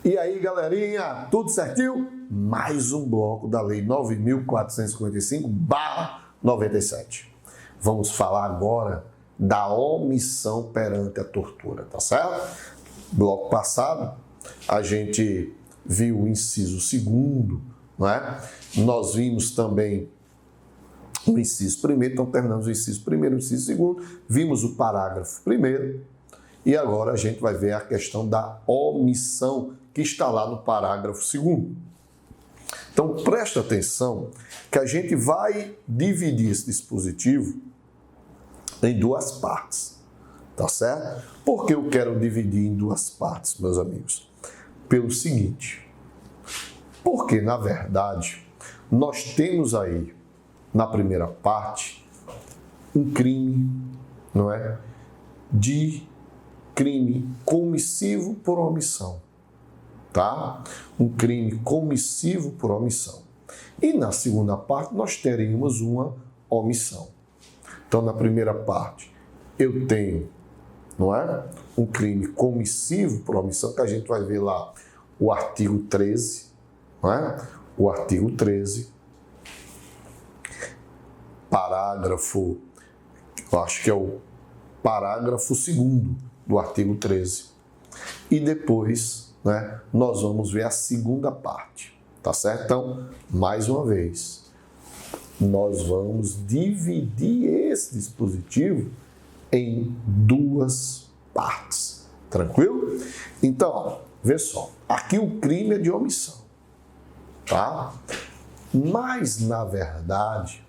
E aí, galerinha, tudo certinho? Mais um bloco da Lei 9.455/97. Vamos falar agora da omissão perante a tortura, tá certo? Bloco passado, a gente viu o inciso 2º, não é? Nós vimos também o inciso 1º, então terminamos o inciso 1º, o inciso 2º, vimos o parágrafo 1º, e agora a gente vai ver a questão da omissão que está lá no parágrafo 2º. Então, presta atenção que a gente vai dividir esse dispositivo em duas partes, tá certo? Por que eu quero dividir em duas partes, meus amigos? Pelo seguinte, porque, na verdade, nós temos aí, na primeira parte, um crime, não é? De crime comissivo por omissão, tá? Um crime comissivo por omissão. E na segunda parte nós teríamos uma omissão. Então, na primeira parte, eu tenho, não é? Um crime comissivo por omissão, que a gente vai ver lá o artigo 13, não é? O artigo 13, parágrafo, eu acho que é o parágrafo 2º do artigo 13. E depois, né, nós vamos ver a segunda parte, tá certo? Então, mais uma vez, nós vamos dividir esse dispositivo em duas partes, tranquilo? Então, ó, vê só, aqui o crime é de omissão, tá? Mas, na verdade,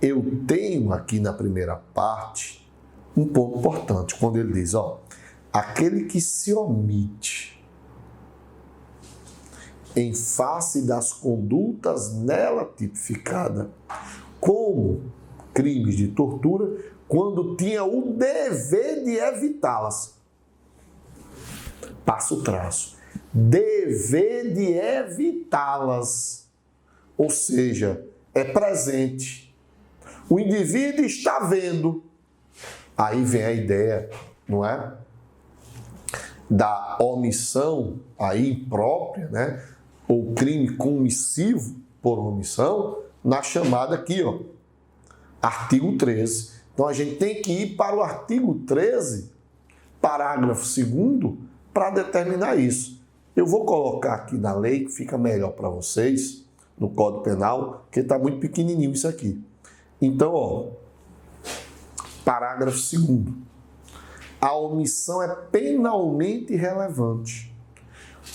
eu tenho aqui na primeira parte um ponto importante, quando ele diz, ó, aquele que se omite em face das condutas nela tipificada como crimes de tortura, quando tinha o dever de evitá-las. Passa o traço. Dever de evitá-las. Ou seja, é presente. O indivíduo está vendo. Aí vem a ideia, não é? Da omissão aí imprópria, né? Ou crime comissivo por omissão, na chamada aqui, ó, artigo 13. Então a gente tem que ir para o artigo 13, parágrafo 2º, para determinar isso. Eu vou colocar aqui na lei, que fica melhor para vocês, no Código Penal, porque está muito pequenininho isso aqui. Então, ó, parágrafo 2º. A omissão é penalmente relevante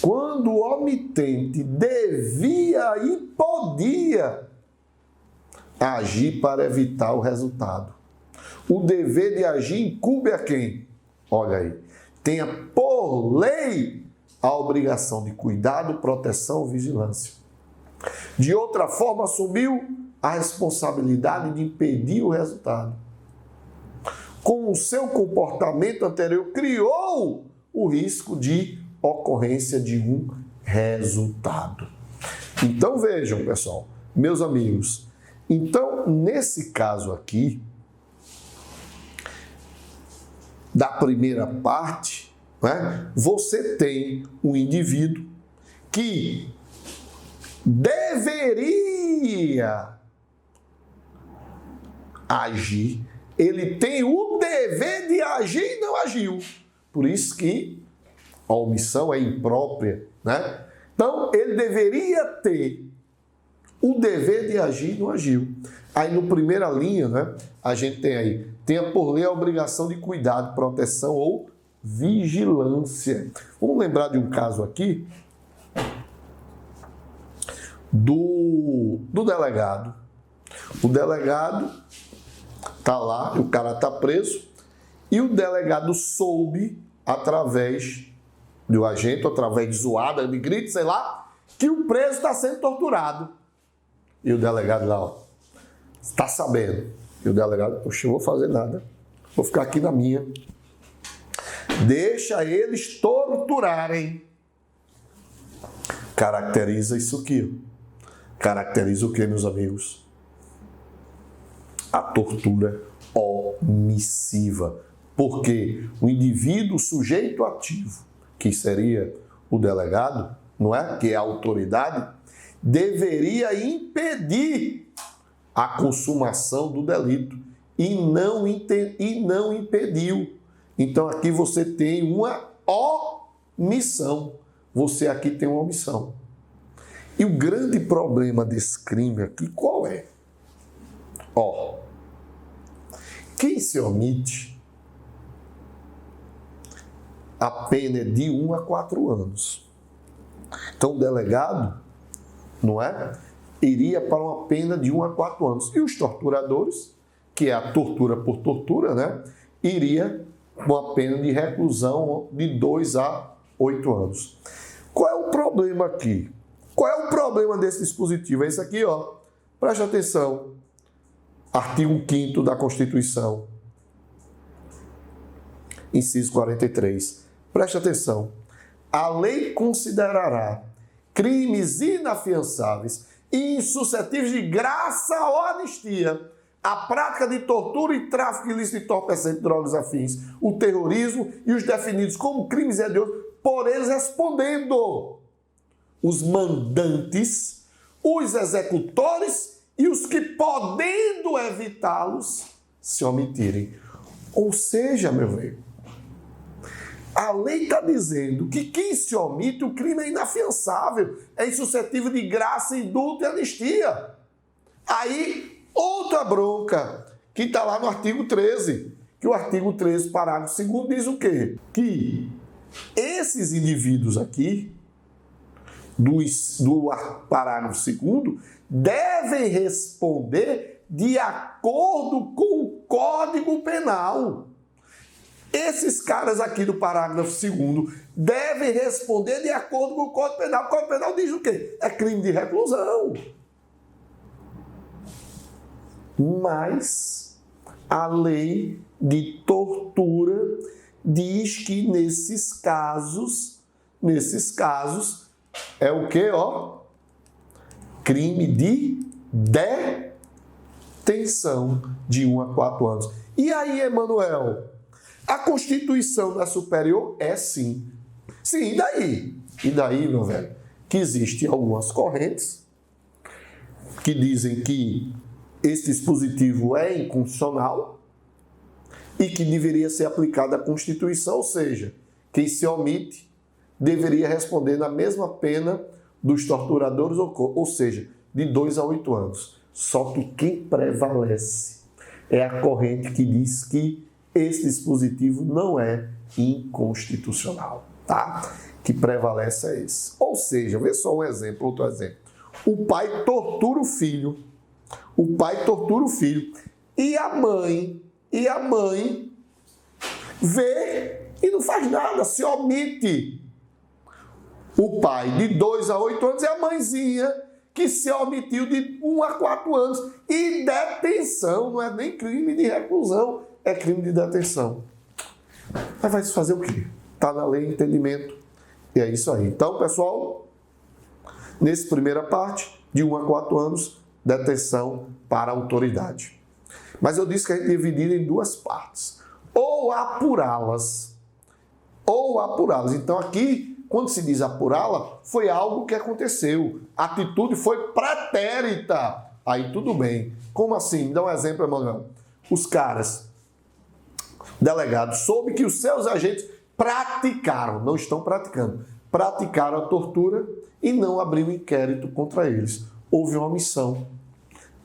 quando o omitente devia e podia agir para evitar o resultado. O dever de agir incumbe a quem? Olha aí. Tenha por lei a obrigação de cuidado, proteção, vigilância. De outra forma, assumiu a responsabilidade de impedir o resultado. Com o seu comportamento anterior, criou o risco de ocorrência de um resultado. Então, vejam, pessoal, meus amigos, então, nesse caso aqui, da primeira parte, né, você tem um indivíduo que deveria agir, ele tem o dever de agir e não agiu. Por isso que a omissão é imprópria, né? Então, ele deveria ter o dever de agir e não agiu. Aí, no primeira linha, né, a gente tem aí, tenha por lei a obrigação de cuidado, proteção ou vigilância. Vamos lembrar de um caso aqui do delegado. O delegado está lá, o cara está preso, e o delegado soube, através do agente, através de zoada, de grito, sei lá, que o preso está sendo torturado. E o delegado lá, ó, está sabendo. E o delegado, poxa, eu não vou fazer nada, vou ficar aqui na minha. Deixa eles torturarem. Caracteriza isso aqui. Caracteriza o que, meus amigos? A tortura omissiva. Porque o indivíduo sujeito ativo, que seria o delegado, não é? Que é a autoridade, deveria impedir a consumação do delito e não impediu. Então aqui você tem uma omissão. Você aqui tem uma omissão. E o grande problema desse crime aqui qual é? Quem se omite, a pena é de 1 a 4 anos. Então o delegado, não é? Iria para uma pena de 1 a 4 anos. E os torturadores, que é a tortura por tortura, né? Iria com uma pena de reclusão de 2 a 8 anos. Qual é o problema aqui? Qual é o problema desse dispositivo? É isso aqui, ó. Preste atenção. Artigo 5º da Constituição. Inciso 43. Preste atenção. A lei considerará crimes inafiançáveis e insuscetíveis de graça ou anistia a prática de tortura e tráfico ilícito de entorpecentes, drogas afins, o terrorismo e os definidos como crimes hediondos, por eles respondendo os mandantes, os executores e os que, podendo evitá-los, se omitirem. Ou seja, meu velho, a lei está dizendo que quem se omite, o crime é inafiançável, é insuscetível de graça, indulto e anistia. Aí, outra bronca, que está lá no artigo 13, que o artigo 13, parágrafo 2º, diz o quê? Que esses indivíduos aqui, do parágrafo 2º, devem responder de acordo com o Código Penal. Esses caras aqui do parágrafo 2º devem responder de acordo com o Código Penal. O Código Penal diz o quê? É crime de reclusão. Mas a lei de tortura diz que nesses casos é o quê, ó? Crime de detenção de 1 a 4 anos. E aí, Emanuel? A Constituição da Superior é sim. Sim, e daí? E daí, meu velho? Que existem algumas correntes que dizem que esse dispositivo é inconstitucional e que deveria ser aplicado à Constituição, ou seja, quem se omite deveria responder na mesma pena dos torturadores, ou seja, de 2 a 8 anos. Só que quem prevalece é a corrente que diz que esse dispositivo não é inconstitucional, tá? Que prevalece é esse. Ou seja, vê só um exemplo, outro exemplo. O pai tortura o filho. O pai tortura o filho. E a mãe vê e não faz nada, se omite. O pai de 2 a 8 anos é a mãezinha que se omitiu de 1 a 4 anos. E detenção, não é nem crime de reclusão, é crime de detenção. Mas vai se fazer o quê? Está na lei, entendimento. E é isso aí. Então, pessoal, nessa primeira parte, de 1 a 4 anos, detenção para a autoridade. Mas eu disse que a gente dividir em duas partes. Ou apurá-las. Então, aqui, quando se diz apurá-la, foi algo que aconteceu. A atitude foi pretérita. Aí tudo bem. Como assim? Me dá um exemplo, Emanuel. Os caras, delegados, soube que os seus agentes praticaram, não estão praticando, praticaram a tortura e não abriu inquérito contra eles. Houve uma omissão.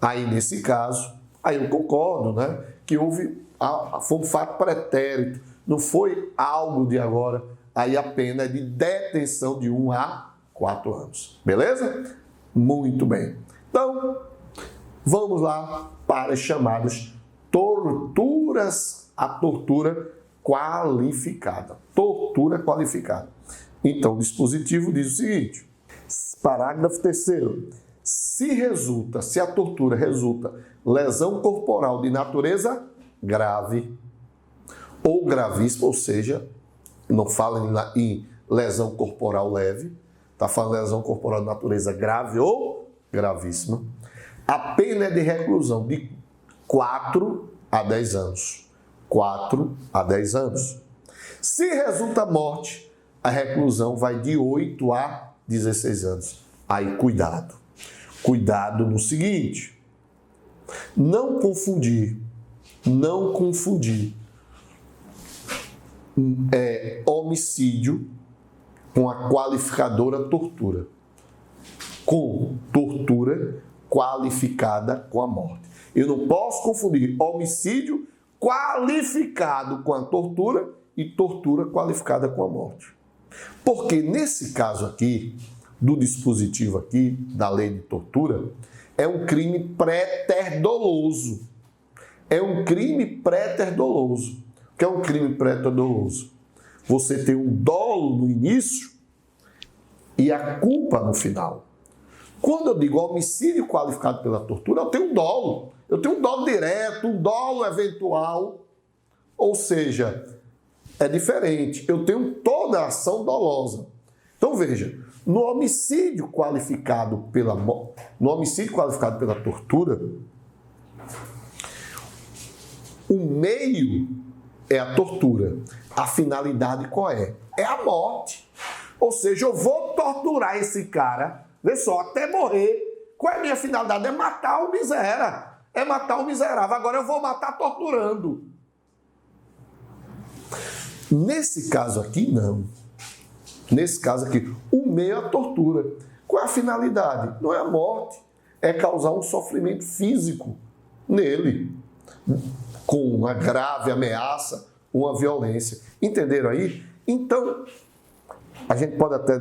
Aí, nesse caso, aí eu concordo, né? Que foi um fato pretérito, não foi algo de agora. Aí a pena é de detenção de 1 a 4 anos. Beleza? Muito bem. Então, vamos lá para as chamadas torturas, a tortura qualificada. Tortura qualificada. Então, o dispositivo diz o seguinte, parágrafo 3º. Se a tortura resulta lesão corporal de natureza grave ou gravíssima, ou seja, não fala em lesão corporal leve, está falando de lesão corporal de natureza grave ou gravíssima, a pena é de reclusão de 4 a 10 anos. 4 a 10 anos. Se resulta morte, a reclusão vai de 8 a 16 anos. Aí, cuidado. Cuidado no seguinte, não confundir homicídio com a qualificadora tortura, com tortura qualificada com a morte. Eu não posso confundir homicídio qualificado com a tortura e tortura qualificada com a morte. Porque nesse caso aqui, do dispositivo aqui, da lei de tortura, é um crime pré-terdoloso. É um crime pré-terdoloso. O que é um crime pré-terdoloso? Você tem um dolo no início e a culpa no final. Quando eu digo homicídio qualificado pela tortura, eu tenho um dolo. Eu tenho um dolo direto, um dolo eventual. Ou seja, é diferente. Eu tenho toda a ação dolosa. Então veja, no homicídio qualificado pela tortura, o meio é a tortura. A finalidade qual é? É a morte. Ou seja, eu vou torturar esse cara, vê só, até morrer. Qual é a minha finalidade? É matar o miséria. É matar o miserável. Agora eu vou matar torturando. Nesse caso aqui, não. Nesse caso aqui, o meio é a tortura. Qual é a finalidade? Não é a morte. É causar um sofrimento físico nele, com uma grave ameaça, uma violência. Entenderam aí? Então, a gente pode até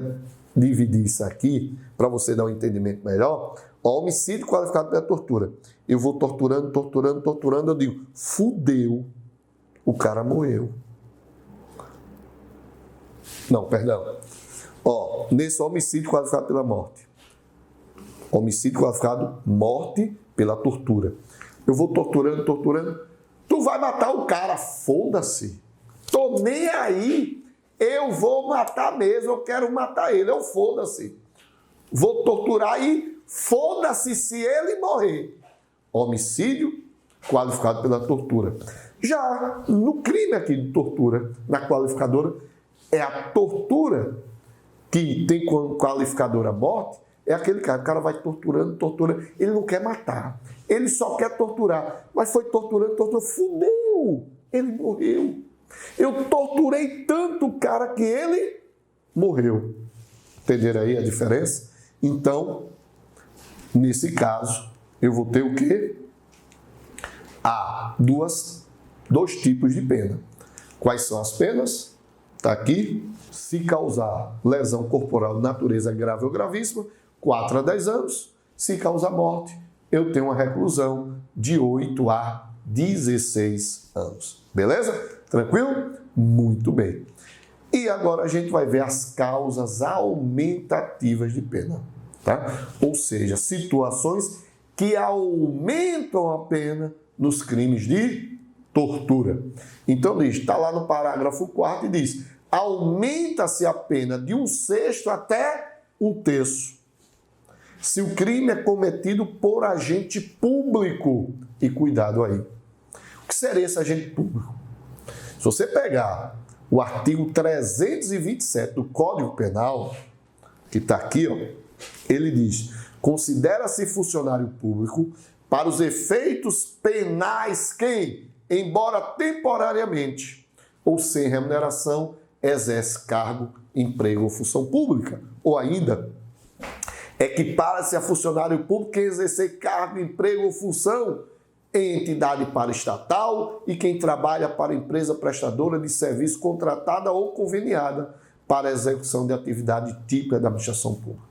dividir isso aqui, para você dar um entendimento melhor. O homicídio qualificado pela tortura. Eu vou torturando, eu digo, fudeu, o cara morreu. Não, perdão. Nesse homicídio qualificado pela morte. Homicídio qualificado, morte pela tortura. Eu vou torturando. Tu vai matar o cara, foda-se. Tô nem aí. Eu vou matar mesmo, eu quero matar ele, eu foda-se. Vou torturar e foda-se se ele morrer. Homicídio qualificado pela tortura. Já no crime aqui de tortura, na qualificadora, é a tortura que tem como qualificadora morte, é aquele cara, o cara vai torturando, ele não quer matar, ele só quer torturar, mas foi torturando, fudeu, ele morreu. Eu torturei tanto o cara que ele morreu. Entenderam aí a diferença? Então, nesse caso, eu vou ter o quê? Dois tipos de pena. Quais são as penas? Está aqui. Se causar lesão corporal de natureza grave ou gravíssima, 4 a 10 anos. Se causar morte, eu tenho uma reclusão de 8 a 16 anos. Beleza? Tranquilo? Muito bem. E agora a gente vai ver as causas aumentativas de pena. Tá? Ou seja, situações que aumentam a pena nos crimes de tortura. Então diz, está lá no parágrafo 4º e diz, aumenta-se a pena de 1/6 até 1/3. Se o crime é cometido por agente público. E cuidado aí. O que seria esse agente público? Se você pegar o artigo 327 do Código Penal, que está aqui, ele diz, considera-se funcionário público para os efeitos penais quem, embora temporariamente ou sem remuneração, exerce cargo, emprego ou função pública. Ou ainda, equipara-se a funcionário público quem exercer cargo, emprego ou função em entidade paraestatal e quem trabalha para empresa prestadora de serviço contratada ou conveniada para a execução de atividade típica da administração pública.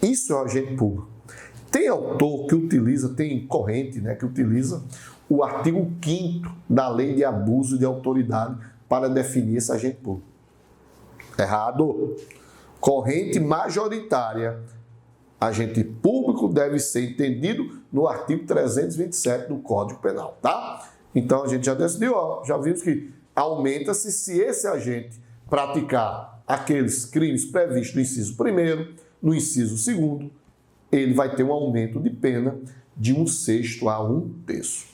Isso é o agente público. Tem autor que utiliza, tem corrente, que utiliza o artigo 5º da Lei de Abuso de Autoridade para definir esse agente público. Errado. Corrente majoritária. Agente público deve ser entendido no artigo 327 do Código Penal, tá? Então a gente já decidiu, já vimos que aumenta-se se esse agente praticar aqueles crimes previstos no inciso 1º, no inciso 2º, ele vai ter um aumento de pena de 1/6 a 1/3.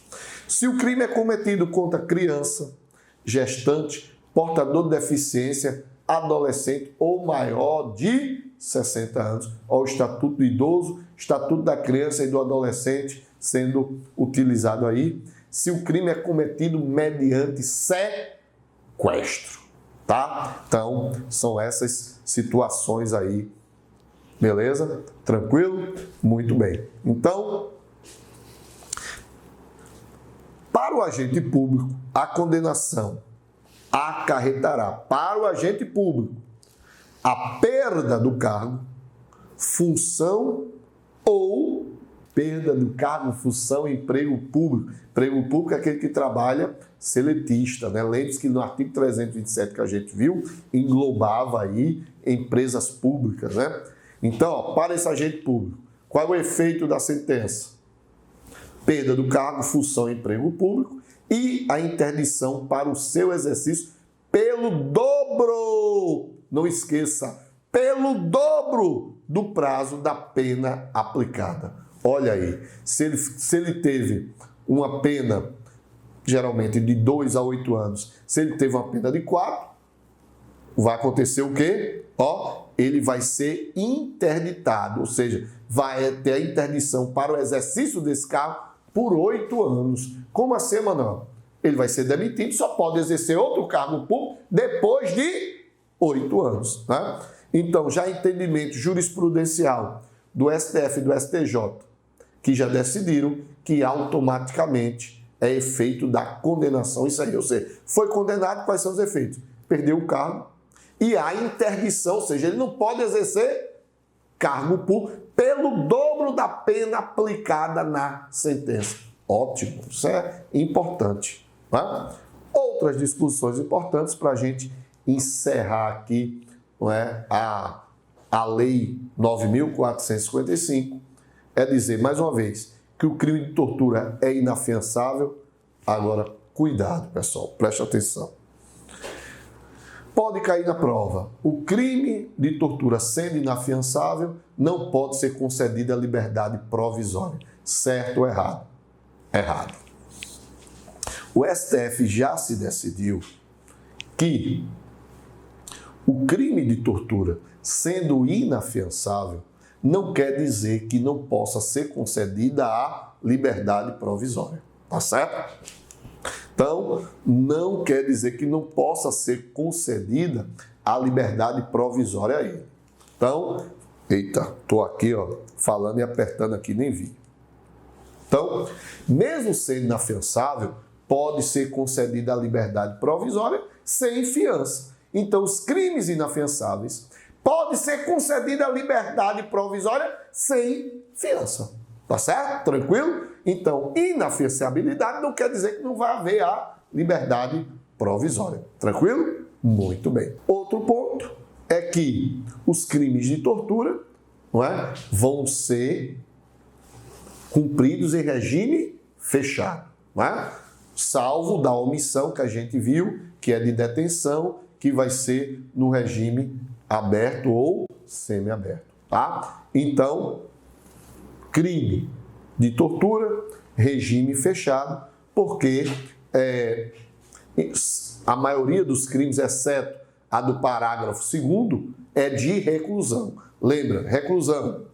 Se o crime é cometido contra criança, gestante, portador de deficiência, adolescente ou maior de 60 anos. Olha o Estatuto do Idoso, Estatuto da Criança e do Adolescente sendo utilizado aí. Se o crime é cometido mediante sequestro, tá? Então, são essas situações aí. Beleza? Tranquilo? Muito bem. Então, para o agente público, a condenação acarretará para o agente público a perda do cargo, função ou perda do cargo, função, emprego público. Emprego público é aquele que trabalha seletista, né? Lembre-se que no artigo 327 que a gente viu, englobava aí empresas públicas, né? Então, ó, para esse agente público, qual é o efeito da sentença? Perda do cargo, função e emprego público e a interdição para o seu exercício pelo dobro, não esqueça, pelo dobro do prazo da pena aplicada. Olha aí, se ele teve uma pena, geralmente de 2 a 8 anos, se ele teve uma pena de 4, vai acontecer o quê? Ele vai ser interditado, ou seja, vai ter a interdição para o exercício desse cargo por 8 anos. Como assim, Manuel? Ele vai ser demitido, só pode exercer outro cargo público depois de 8 anos. Né? Então, já entendimento jurisprudencial do STF e do STJ, que já decidiram que automaticamente é efeito da condenação. Isso aí, ou seja, foi condenado, quais são os efeitos? Perdeu o cargo e a interdição, ou seja, ele não pode exercer cargo público pelo dobro da pena aplicada na sentença. Ótimo, isso é importante. Né? Outras disposições importantes para a gente encerrar aqui, não é, a Lei 9.455, é dizer, mais uma vez, que o crime de tortura é inafiançável. Agora, cuidado, pessoal, preste atenção. Pode cair na prova. O crime de tortura sendo inafiançável, não pode ser concedida a liberdade provisória. Certo ou errado? Errado. O STF já se decidiu que o crime de tortura sendo inafiançável não quer dizer que não possa ser concedida a liberdade provisória. Tá certo? Então, não quer dizer que não possa ser concedida a liberdade provisória a ele. Então, eita, estou aqui falando e apertando aqui, nem vi. Então, mesmo sendo inafiançável, pode ser concedida a liberdade provisória sem fiança. Então, os crimes inafiançáveis pode ser concedida a liberdade provisória sem fiança. Tá certo? Tranquilo? Então, inafiançabilidade não quer dizer que não vai haver a liberdade provisória. Tranquilo? Muito bem. Outro ponto é que os crimes de tortura, não é, vão ser cumpridos em regime fechado, não é? Salvo da omissão que a gente viu, que é de detenção, que vai ser no regime aberto ou semiaberto, tá? Então, crime de tortura, regime fechado, porque a maioria dos crimes, exceto a do parágrafo 2º, é de reclusão. Lembra, reclusão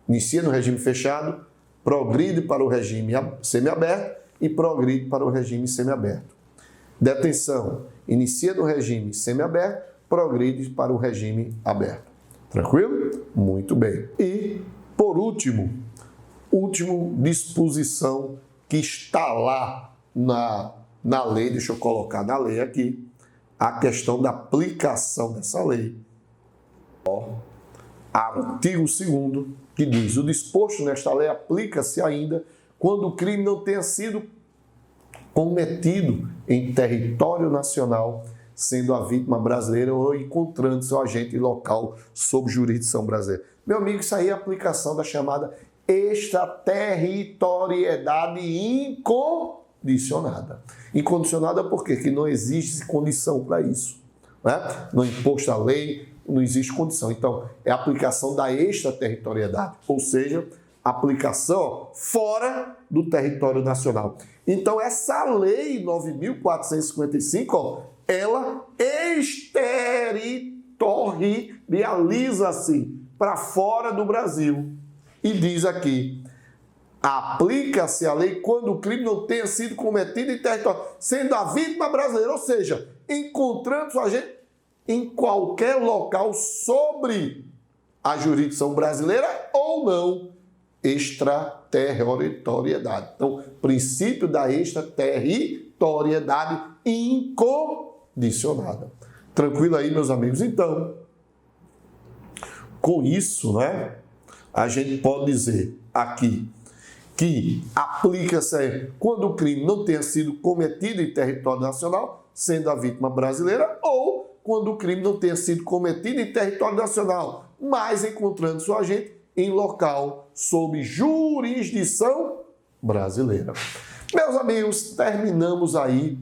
inicia no regime fechado, progride para o regime semiaberto e progride para o regime semiaberto. Detenção inicia no regime semiaberto, progride para o regime aberto. Tranquilo? Muito bem. E, por última disposição que está lá na lei, deixa eu colocar na lei aqui, a questão da aplicação dessa lei. Artigo 2º, que diz: o disposto nesta lei aplica-se ainda quando o crime não tenha sido cometido em território nacional, sendo a vítima brasileira ou encontrando seu agente local sob jurisdição brasileira. Meu amigo, isso aí é a aplicação da chamada extraterritoriedade incondicionada. Incondicionada por quê? Que não existe condição para isso. Né? No imposto à lei, não existe condição. Então, é a aplicação da extraterritoriedade, ou seja, aplicação fora do território nacional. Então, essa lei 9.455, ela exterritorializa territorializa-se para fora do Brasil. E diz aqui, aplica-se a lei quando o crime não tenha sido cometido em território, sendo a vítima brasileira, ou seja, encontrando sua gente em qualquer local sobre a jurisdição brasileira ou não, extraterritorialidade. Então, princípio da extraterritorialidade incondicionada. Tranquilo aí, meus amigos? Então, com isso, né, a gente pode dizer aqui que aplica-se quando o crime não tenha sido cometido em território nacional, sendo a vítima brasileira, ou quando o crime não tenha sido cometido em território nacional, mas encontrando sua agente em local sob jurisdição brasileira. Meus amigos, terminamos aí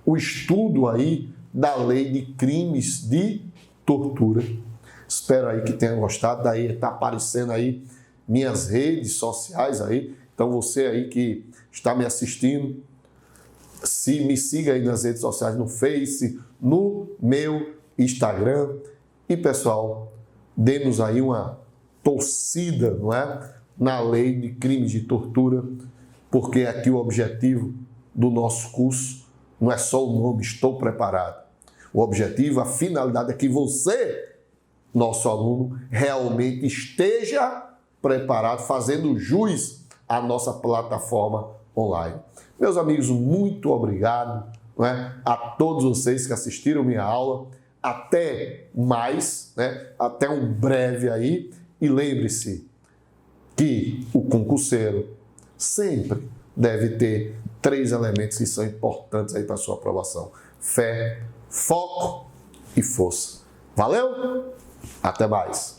o estudo aí da lei de crimes de tortura. Espero aí que tenham gostado. Daí está aparecendo aí minhas redes sociais aí. Então você aí que está me assistindo, me siga aí nas redes sociais, no Face, no meu Instagram. E pessoal, dê-nos aí uma torcida, não é? Na lei de crimes de tortura, porque aqui o objetivo do nosso curso não é só o nome, estou preparado. O objetivo, a finalidade é que você, nosso aluno, realmente esteja preparado, fazendo jus à nossa plataforma online. Meus amigos, muito obrigado, não é? A todos vocês que assistiram minha aula. Até mais, né? Até um breve aí. E lembre-se que o concurseiro sempre deve ter 3 elementos que são importantes aí para a sua aprovação: fé, foco e força. Valeu? Até mais!